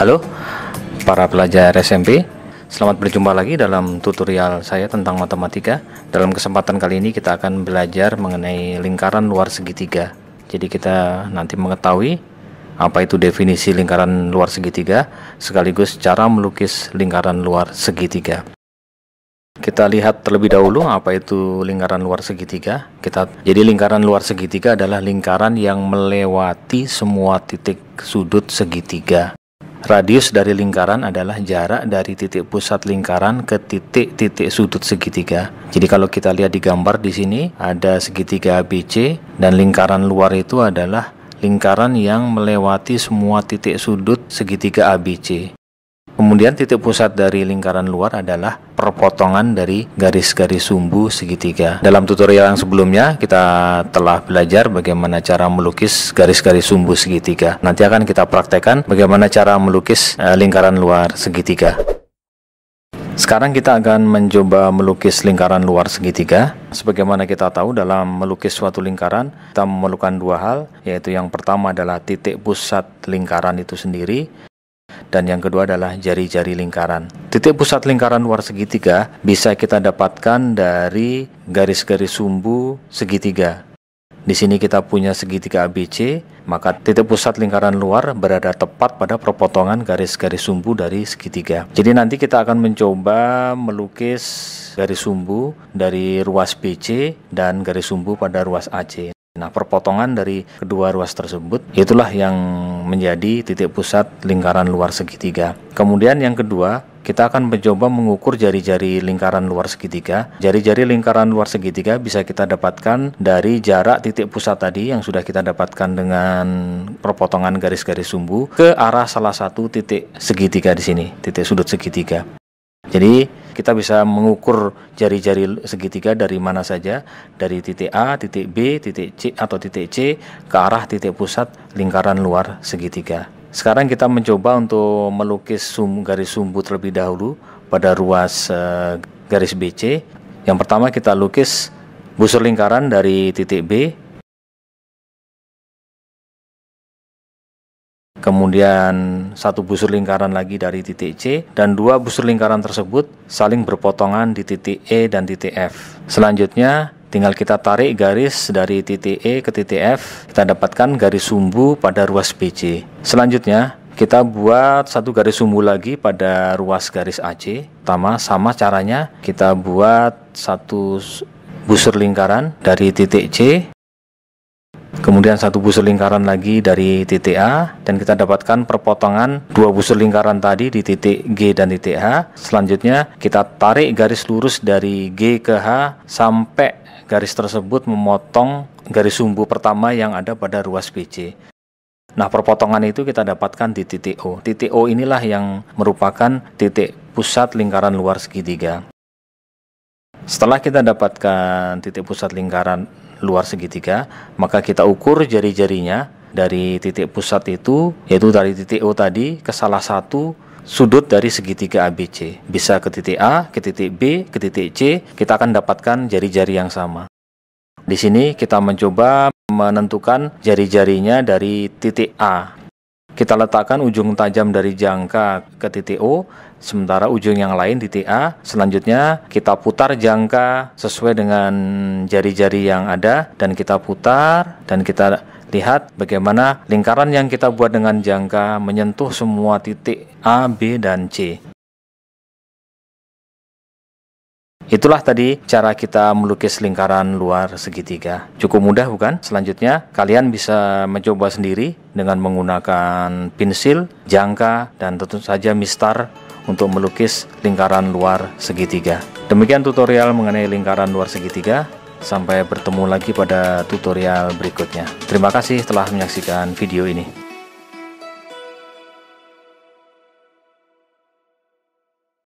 Halo para pelajar SMP, selamat berjumpa lagi dalam tutorial saya tentang matematika. Dalam kesempatan kali ini kita akan belajar mengenai lingkaran luar segitiga. Jadi kita nanti mengetahui apa itu definisi lingkaran luar segitiga, sekaligus cara melukis lingkaran luar segitiga. Kita lihat terlebih dahulu apa itu lingkaran luar segitiga. Jadi lingkaran luar segitiga adalah lingkaran yang melewati semua titik sudut segitiga. Radius dari lingkaran adalah jarak dari titik pusat lingkaran ke titik-titik sudut segitiga. Jadi kalau kita lihat di gambar di sini ada segitiga ABC, dan lingkaran luar itu adalah lingkaran yang melewati semua titik sudut segitiga ABC. Kemudian titik pusat dari lingkaran luar adalah perpotongan dari garis-garis sumbu segitiga. Dalam tutorial yang sebelumnya kita telah belajar bagaimana cara melukis garis-garis sumbu segitiga. Nanti akan kita praktekkan bagaimana cara melukis lingkaran luar segitiga. Sekarang kita akan mencoba melukis lingkaran luar segitiga. Sebagaimana kita tahu, dalam melukis suatu lingkaran kita memerlukan dua hal, yaitu yang pertama adalah titik pusat lingkaran itu sendiri, dan yang kedua adalah jari-jari lingkaran. Titik pusat lingkaran luar segitiga bisa kita dapatkan dari garis-garis sumbu segitiga. Di sini kita punya segitiga ABC, maka titik pusat lingkaran luar berada tepat pada perpotongan garis-garis sumbu dari segitiga. Jadi nanti kita akan mencoba melukis garis sumbu dari ruas BC dan garis sumbu pada ruas AC. Nah, perpotongan dari kedua ruas tersebut itulah yang menjadi titik pusat lingkaran luar segitiga. Kemudian yang kedua, kita akan mencoba mengukur jari-jari lingkaran luar segitiga. Jari-jari lingkaran luar segitiga bisa kita dapatkan dari jarak titik pusat tadi yang sudah kita dapatkan dengan perpotongan garis-garis sumbu ke arah salah satu titik segitiga di sini, titik sudut segitiga. Jadi kita bisa mengukur jari-jari segitiga dari mana saja, dari titik A, titik B, titik C atau titik C ke arah titik pusat lingkaran luar segitiga. Sekarang kita mencoba untuk melukis garis sumbu terlebih dahulu pada ruas garis BC. Yang pertama kita lukis busur lingkaran dari titik B, kemudian satu busur lingkaran lagi dari titik C, dan dua busur lingkaran tersebut saling berpotongan di titik E dan titik F. Selanjutnya tinggal kita tarik garis dari titik E ke titik F, kita dapatkan garis sumbu pada ruas BC. Selanjutnya kita buat satu garis sumbu lagi pada ruas garis AC. Sama caranya, kita buat satu busur lingkaran dari titik C, kemudian satu busur lingkaran lagi dari titik A, dan kita dapatkan perpotongan dua busur lingkaran tadi di titik G dan titik H. Selanjutnya kita tarik garis lurus dari G ke H sampai garis tersebut memotong garis sumbu pertama yang ada pada ruas BC. Nah, perpotongan itu kita dapatkan di titik O. Titik O inilah yang merupakan titik pusat lingkaran luar segitiga. Setelah kita dapatkan titik pusat lingkaran luar segitiga, maka kita ukur jari-jarinya dari titik pusat itu, yaitu dari titik O tadi ke salah satu sudut dari segitiga ABC. Bisa ke titik A, ke titik B, ke titik C, kita akan dapatkan jari-jari yang sama. Di sini kita mencoba menentukan jari-jarinya dari titik A. Kita letakkan ujung tajam dari jangka ke titik O, sementara ujung yang lain di titik A. Selanjutnya kita putar jangka sesuai dengan jari-jari yang ada, dan kita putar, dan kita lihat bagaimana lingkaran yang kita buat dengan jangka menyentuh semua titik A, B, dan C. Itulah tadi cara kita melukis lingkaran luar segitiga. Cukup mudah, bukan? Selanjutnya kalian bisa mencoba sendiri dengan menggunakan pensil, jangka, dan tentu saja mistar untuk melukis lingkaran luar segitiga. Demikian tutorial mengenai lingkaran luar segitiga. Sampai bertemu lagi pada tutorial berikutnya. Terima kasih telah menyaksikan video ini.